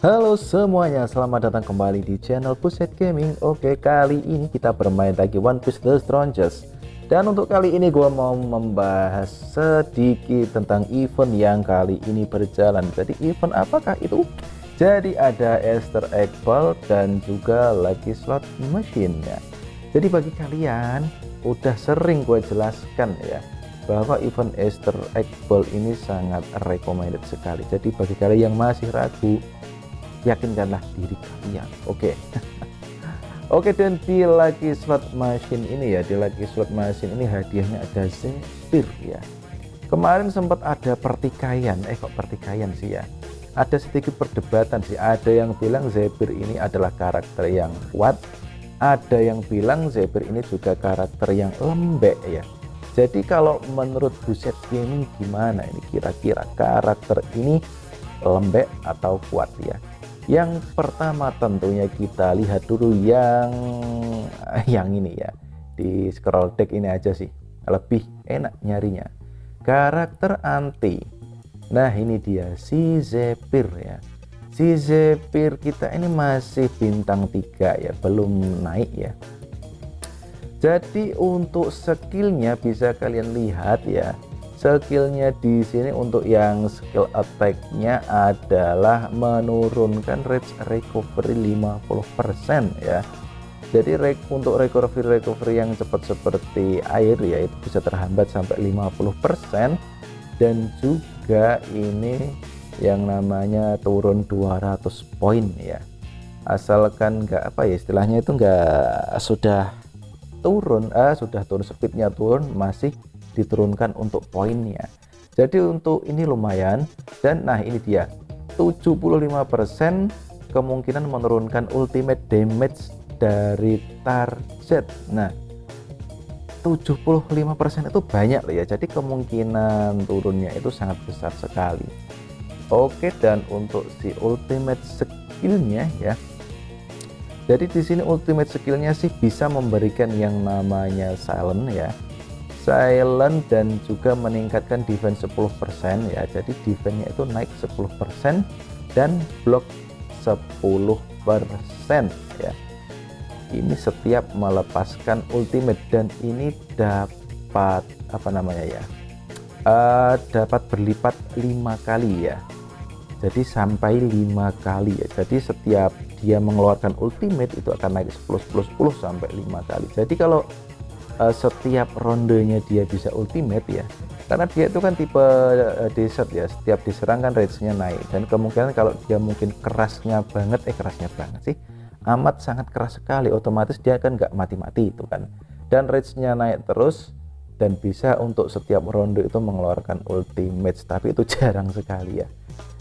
Halo semuanya, selamat datang kembali di channel Pusat Gaming. Oke, kali ini kita bermain lagi One Piece The Strongest. Dan untuk kali ini gue mau membahas sedikit tentang event yang kali ini berjalan. Jadi event apakah itu? Jadi ada Easter Egg Ball dan juga lagi slot machine ya. Jadi bagi kalian, udah sering gue jelaskan ya, bahwa event Easter Egg Ball ini sangat recommended sekali. Jadi bagi kalian yang masih ragu, yakinkanlah diri kalian. Oke. Oke, dan di Lucky Slot Machine ini ya, di Lucky Slot Machine ini hadiahnya ada Zephyr ya. Kemarin sempat ada pertikaian, kok pertikaian sih ya, ada sedikit perdebatan sih. Ada yang bilang Zephyr ini adalah karakter yang kuat, ada yang bilang Zephyr ini juga karakter yang lembek ya. Jadi kalau menurut Buset Gaming gimana ini, kira-kira karakter ini lembek atau kuat ya? Yang pertama tentunya kita lihat dulu yang ini ya, di scroll deck ini aja sih lebih enak nyarinya, karakter anti. Nah ini dia si Zephyr ya. Si Zephyr kita ini masih bintang 3 ya, belum naik ya. Jadi untuk skillnya bisa kalian lihat ya, skillnya di sini untuk yang skill attack-nya adalah menurunkan rage recovery 50% ya. Jadi untuk recovery yang cepat seperti air ya, itu bisa terhambat sampai 50%. Dan juga ini yang namanya turun 200 poin ya, asalkan nggak apa ya istilahnya itu nggak sudah turun speednya turun, masih diturunkan untuk poinnya. Jadi untuk ini lumayan. Dan nah ini dia 75% kemungkinan menurunkan ultimate damage dari target. Nah 75% itu banyak loh ya, jadi kemungkinan turunnya itu sangat besar sekali. Oke, dan untuk si ultimate skillnya ya, jadi di sini ultimate skillnya sih bisa memberikan yang namanya silent ya, silent, dan juga meningkatkan defense 10% ya. Jadi defense-nya itu naik 10% dan block 10% ya. Ini setiap melepaskan ultimate, dan ini dapat apa namanya ya, dapat berlipat 5 kali ya. Jadi sampai 5 kali ya. Jadi setiap dia mengeluarkan ultimate itu akan naik 10 sampai 5 kali. Jadi kalau setiap rondenya dia bisa ultimate ya, karena dia itu kan tipe desert ya, setiap diserang kan range-nya naik, dan kemungkinan kalau dia mungkin kerasnya banget sih, amat sangat keras sekali, otomatis dia kan nggak mati-mati itu kan, dan range-nya naik terus, dan bisa untuk setiap ronde itu mengeluarkan ultimate, tapi itu jarang sekali ya.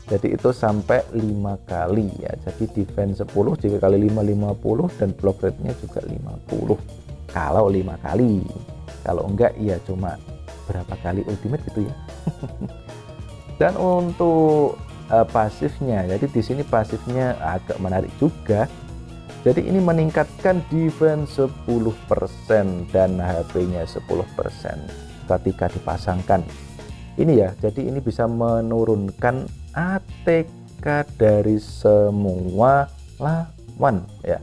Jadi itu sampai 5 kali ya. Jadi defense 10 jika kali 5 50, dan block rate-nya juga 50 kalau 5 kali. Kalau enggak ya cuma berapa kali ultimate gitu ya. Dan untuk pasifnya, jadi di sini pasifnya agak menarik juga. Jadi ini meningkatkan defense 10% dan HP-nya 10% ketika dipasangkan. Ini ya, jadi ini bisa menurunkan ATK dari semua lawan ya.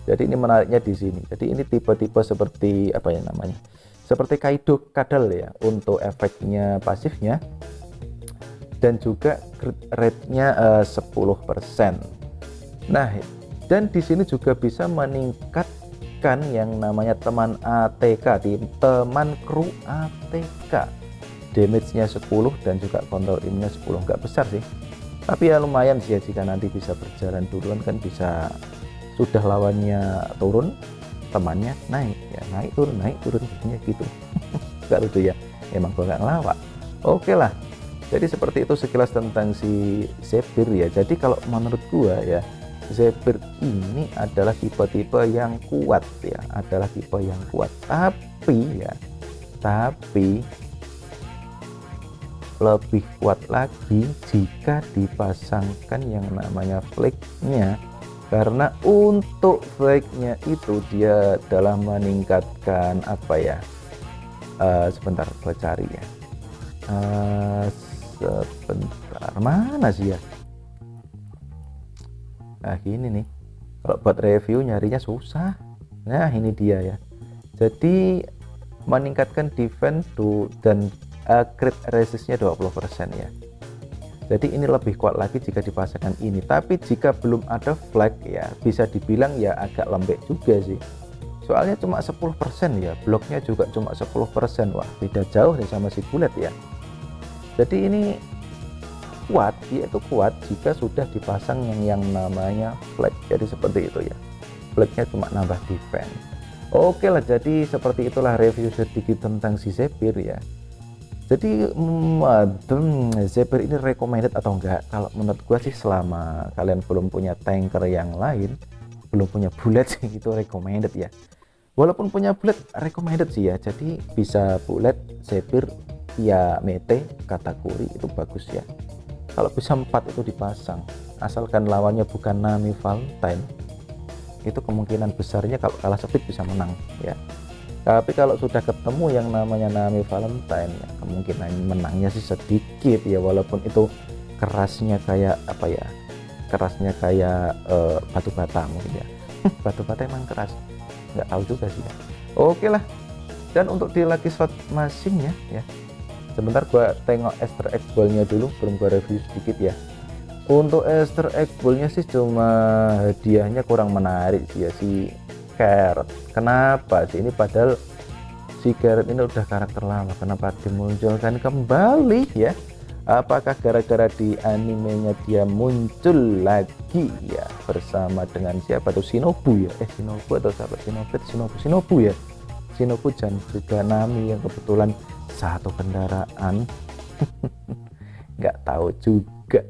Jadi ini menariknya di sini. Jadi ini tipe-tipe seperti apa ya namanya, seperti Kaido Kadal ya untuk efeknya pasifnya, dan juga rate-nya 10%. Nah, dan di sini juga bisa meningkatkan yang namanya teman ATK, di teman kru ATK, damage-nya 10 dan juga control in-nya 10. Nggak besar sih, tapi ya lumayan sih ya, jika nanti bisa berjalan duluan kan, bisa sudah lawannya turun, temannya naik ya, naik turun gitu. Nggak lucu ya, emang gua nggak ngelawak. Oke lah, jadi seperti itu sekilas tentang si Zephyr ya. Jadi kalau menurut gua ya, Zephyr ini adalah tipe-tipe yang kuat ya, tapi lebih kuat lagi jika dipasangkan yang namanya flake-nya. Karena untuk flake-nya itu dia dalam meningkatkan apa ya, sebentar gue cari ya, sebentar, mana sih ya? Nah gini nih, kalau buat review nyarinya susah. Nah ini dia ya. Jadi meningkatkan defense dan crit resistnya 20% ya. Jadi ini lebih kuat lagi jika dipasangkan ini, tapi jika belum ada flag ya bisa dibilang ya agak lembek juga sih, soalnya cuma 10% ya, bloknya juga cuma 10%. Wah beda jauh nih sama si bullet ya. Jadi ini kuat, dia itu kuat jika sudah dipasang yang namanya flag, jadi seperti itu ya, flagnya cuma nambah defense. Oke lah, jadi seperti itulah review sedikit tentang si Zephyr ya. Jadi Zephyr ini recommended atau enggak? Kalau menurut gua sih selama kalian belum punya tanker yang lain, belum punya bullet sih itu recommended ya. Walaupun punya bullet recommended sih ya. Jadi bisa bullet, Zephyr, ya mete, katakuri itu bagus ya. Kalau bisa 4 itu dipasang, asalkan lawannya bukan Nami Valentine, itu kemungkinan besarnya kalau kalah speed bisa menang ya. Tapi kalau sudah ketemu yang namanya Nami Valentine ya, kemungkinan menangnya sih sedikit ya, walaupun itu kerasnya kayak apa ya, kerasnya kayak batu bata mungkin ya. Batu bata emang keras, nggak tahu juga sih ya. Oke lah, dan untuk di lucky slot masingnya ya, sebentar gua tengok Easter egg ball-nya dulu, belum gua review sedikit ya. Untuk Easter egg ball-nya sih cuma hadiahnya kurang menarik sih ya, si Carrot. Kenapa sih ini, padahal si Carrot ini udah karakter lama, kenapa dimunculkan kembali ya? Apakah gara-gara di animenya dia muncul lagi ya bersama dengan siapa tuh, Shinobu ya? Shinobu atau siapa? Shinobu ya. Shinobu dan juga Nami yang kebetulan satu kendaraan. Nggak tahu juga.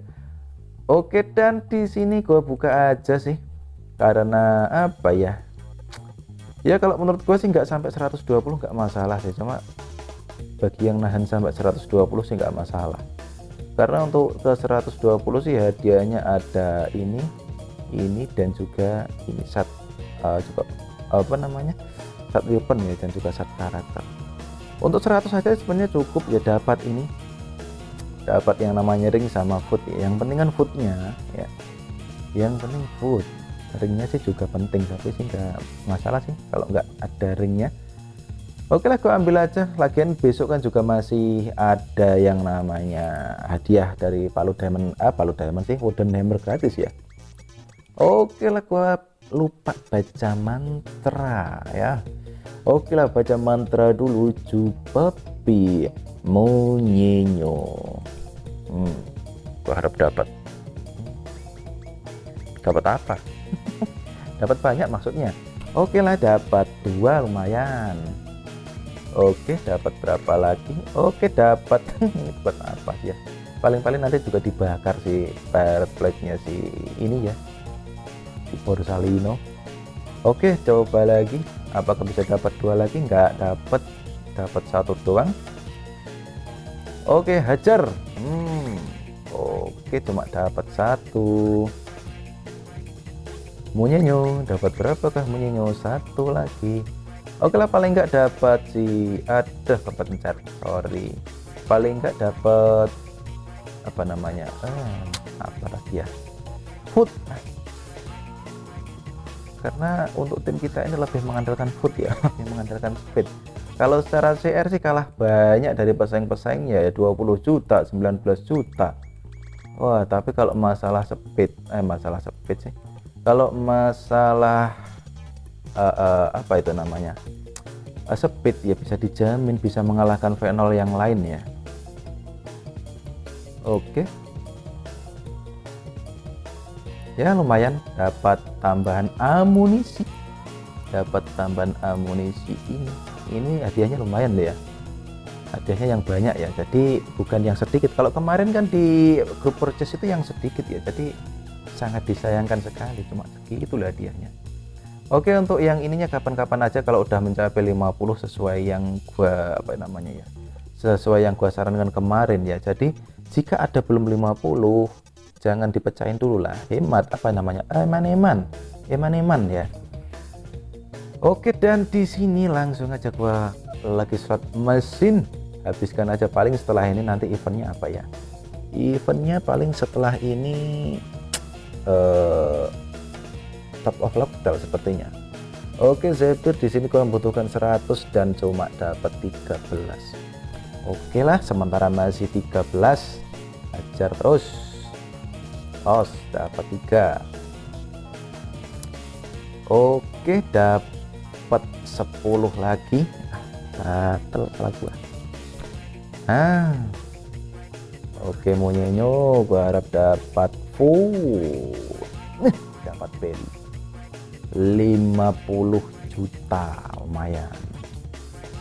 Oke, dan di sini gue buka aja sih, karena apa ya? Ya kalau menurut gue sih nggak sampai 120 nggak masalah sih, cuma bagi yang nahan sampai 120 sih nggak masalah, karena untuk ke 120 sih hadiahnya ada ini dan juga ini juga apa namanya, sat weapon ya, dan juga sat karakter. Untuk 100 saja sebenarnya cukup ya, dapat ini, dapat yang namanya ring sama food ya. Yang penting kan foodnya ya, yang penting food. Ringnya sih juga penting, tapi sih nggak masalah sih kalau nggak ada ringnya. Oke lah, gue ambil aja, lagian besok kan juga masih ada yang namanya hadiah dari Palu Diamond sih, Wooden Hammer gratis ya. Oke lah, gue lupa baca mantra ya. Oke lah, baca mantra dulu. Jupepi Munyinyo. Gue harap dapat apa? Dapat banyak maksudnya. Oke lah, dapat 2 lumayan. Oke, dapat berapa lagi? Oke, dapat ini buat apa ya? Paling-paling nanti juga dibakar si pirate flag-nya si ini ya, si Borsalino. Oke, coba lagi, apakah bisa dapat 2 lagi? Nggak dapat, dapat 1 doang. Oke, hajar. Oke, cuma dapat 1. Munyinyo, dapat berapakah Munyinyo? 1 lagi. Oke lah, paling nggak dapat si kepencet, sorry, paling nggak dapat apa namanya, apa lagi ya, food. Karena untuk tim kita ini lebih mengandalkan food ya, lebih mengandalkan speed. Kalau secara CR sih kalah banyak dari pesaing-pesaingnya ya, 20 juta, 19 juta. Wah, tapi kalau masalah speed sih, kalau masalah apa itu namanya, speed ya bisa dijamin bisa mengalahkan V0 yang lain ya. Oke ya, lumayan dapat tambahan amunisi, ini hadiahnya lumayan deh ya, hadiahnya yang banyak ya, jadi bukan yang sedikit. Kalau kemarin kan di grup purchase itu yang sedikit ya, jadi sangat disayangkan sekali, cuma segitu lah hadiahnya. Oke, untuk yang ininya kapan-kapan aja kalau udah mencapai 50 sesuai yang gua sesuai yang gua sarankan kemarin ya. Jadi jika ada belum 50 jangan dipecahin dulu lah, hemat eman-eman ya. Oke, dan di sini langsung aja gua lagi slot mesin, habiskan aja. Paling setelah ini nanti eventnya apa ya, Eventnya paling setelah ini top of Lockdown sepertinya. Oke, Zephyr di sini kau membutuhkan 100 dan cuma dapat 13. Oke lah, sementara masih 13, ajar terus. Dapat 3. Oke, dapat 10 lagi. Batal lah gua. Oke, monyenyo gua harap dapat full. Dapat beli 50 juta, lumayan.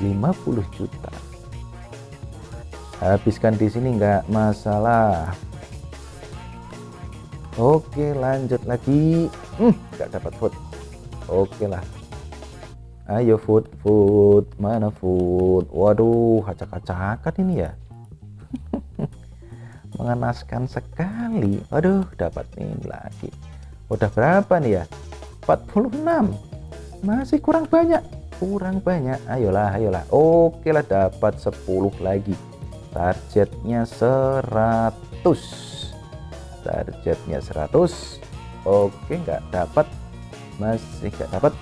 50 juta. Habiskan di sini nggak masalah. Oke, lanjut lagi. Nggak dapat food. Oke lah. Ayo food. Mana food? Waduh, acak-acakan ini ya. Mengenaskan sekali. Waduh, dapat ini lagi. Udah berapa nih ya? 46. Masih kurang banyak. Ayolah. Oke lah, dapat 10 lagi. Targetnya 100. Oke, nggak dapat. Masih nggak dapat.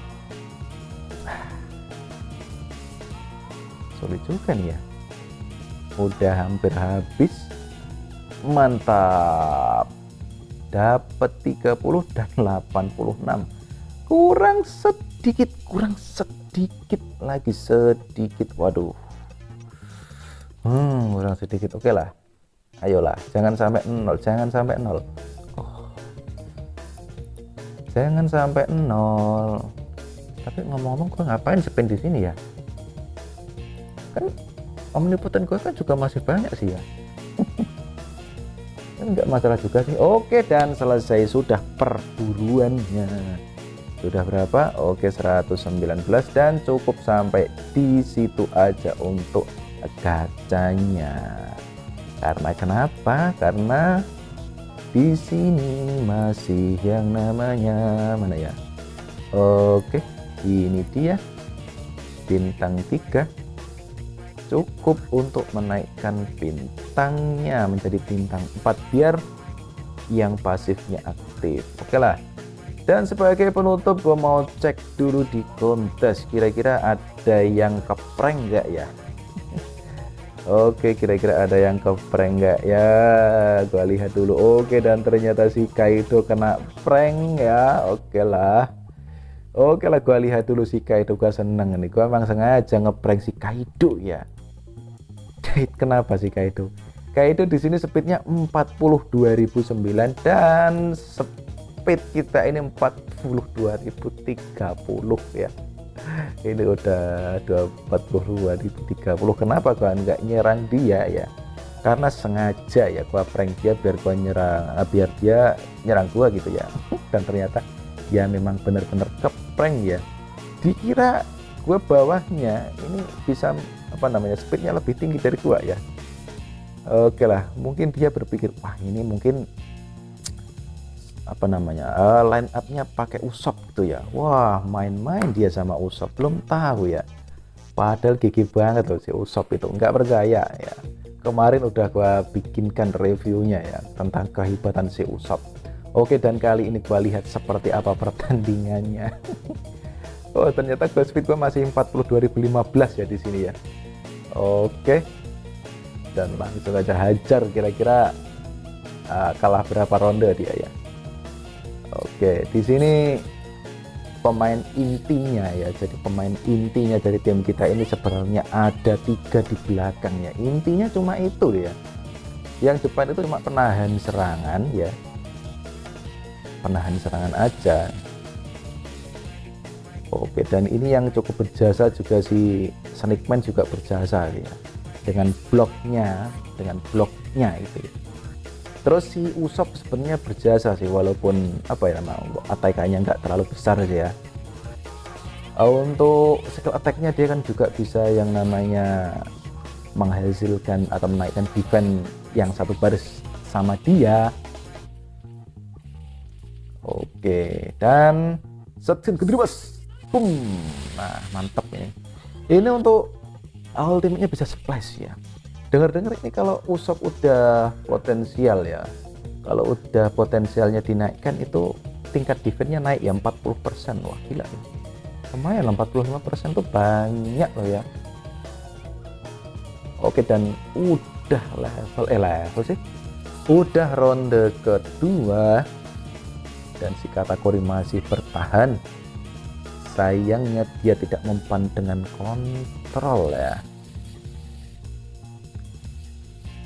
Sulit juga nih ya. Udah hampir habis. Mantap. Dapat 30 dan 86. Kurang sedikit lagi, waduh. Kurang sedikit. Oke lah, ayolah, jangan sampai nol. Jangan sampai nol. Tapi ngomong-ngomong, gue ngapain spend di sini ya? Kan omnipotent gue kan juga masih banyak sih ya. Kan nggak masalah juga sih. Oke, dan selesai sudah perburuannya. Sudah berapa? Oke, 119 dan cukup sampai di situ aja untuk gacanya. Karena kenapa? Karena di sini masih yang namanya mana ya? Oke, ini dia bintang 3. Cukup untuk menaikkan bintangnya menjadi bintang 4 biar yang pasifnya aktif. Oke lah. Dan sebagai penutup, gue mau cek dulu di kontes, kira-kira ada yang keprank nggak ya? Oke, kira-kira ada yang keprank nggak ya? Gue lihat dulu. Oke, dan ternyata si Kaido kena prank ya. Oke lah, gue lihat dulu si Kaido. Gue seneng nih, gue emang sengaja ngeprank si Kaido ya. Kenapa sih Kaido? Kaido di sini speednya 42.009 dan speed kita ini 42.030 ya. Ini udah 42.030. Kenapa gua nggak nyerang dia ya? Karena sengaja ya gua prank dia biar gua nyerang, biar dia nyerang gua gitu ya. Dan ternyata dia memang benar-benar keprank ya. Dikira gua bawahnya ini bisa speednya lebih tinggi dari gua ya. Oke lah, mungkin dia berpikir, wah ini mungkin line up-nya pakai Usopp gitu ya. Wah, main-main dia sama Usopp, belum tahu ya. Padahal gigi banget loh si Usopp itu, nggak percaya ya. Kemarin udah gua bikinkan reviewnya ya tentang kehebatan si Usopp. Oke, dan kali ini gua lihat seperti apa pertandingannya. Oh, ternyata gua speed gua masih 42.015 ya di sini ya. Oke, dan langsung aja hajar. Kira-kira kalah berapa ronde dia ya? Oke, di sini pemain intinya ya. Jadi pemain intinya dari tim kita ini sebenarnya ada 3 di belakangnya. Intinya cuma itu ya. Yang depan itu cuma penahan serangan ya. Penahan serangan aja. Oke, dan ini yang cukup berjasa juga si Snakeman juga berjasa ya. Dengan bloknya itu ya. Terus si Usopp sebenarnya berjasa sih, walaupun attack-nya nggak terlalu besar sih ya. Untuk skill attack-nya dia kan juga bisa yang namanya menghasilkan atau menaikkan defense yang satu baris sama dia. Oke, dan setting gede bos. Boom. Nah, mantap ini. Ini untuk ultimate-nya bisa splash ya. dengar-dengar ini kalau Usop udah potensial ya, kalau udah potensialnya dinaikkan itu tingkat defense-nya naik ya 40%. Wah gila, lumayan 45% tuh banyak loh ya. Oke, dan udah level sih, udah ronde kedua dan si Katakuri masih bertahan. Sayangnya dia tidak mempan dengan kontrol ya.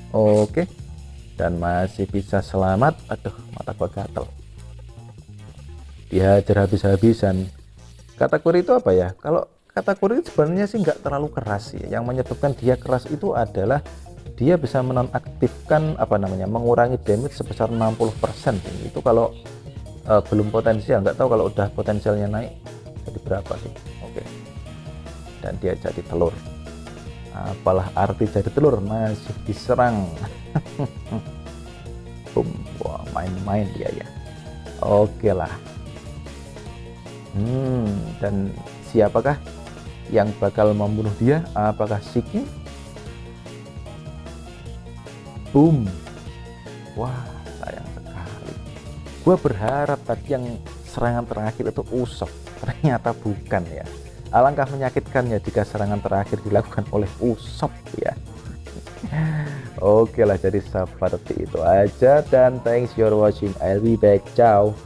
Oke, dan masih bisa selamat. Aduh, mata gua gatel, dihajar habis-habisan. Katakuri itu apa ya, kalau Katakuri sebenarnya sih nggak terlalu keras ya. Yang menyebabkan dia keras itu adalah dia bisa menonaktifkan apa namanya, mengurangi damage sebesar 60%. Itu kalau belum potensial, nggak tahu kalau udah potensialnya naik jadi berapa sih. Oke, dan dia jadi telur. Apalah arti jadi telur, masih diserang. Boom. Wah, main-main dia ya. Oke lah. Dan siapakah yang bakal membunuh dia? Apakah Shiki? Boom. Wah, sayang sekali. Gua berharap tadi yang serangan terakhir itu Usop, ternyata bukan ya. Alangkah menyakitkannya jika serangan terakhir dilakukan oleh Usop ya. Oke lah, jadi seperti itu aja, dan thanks for watching. I'll be back. Ciao.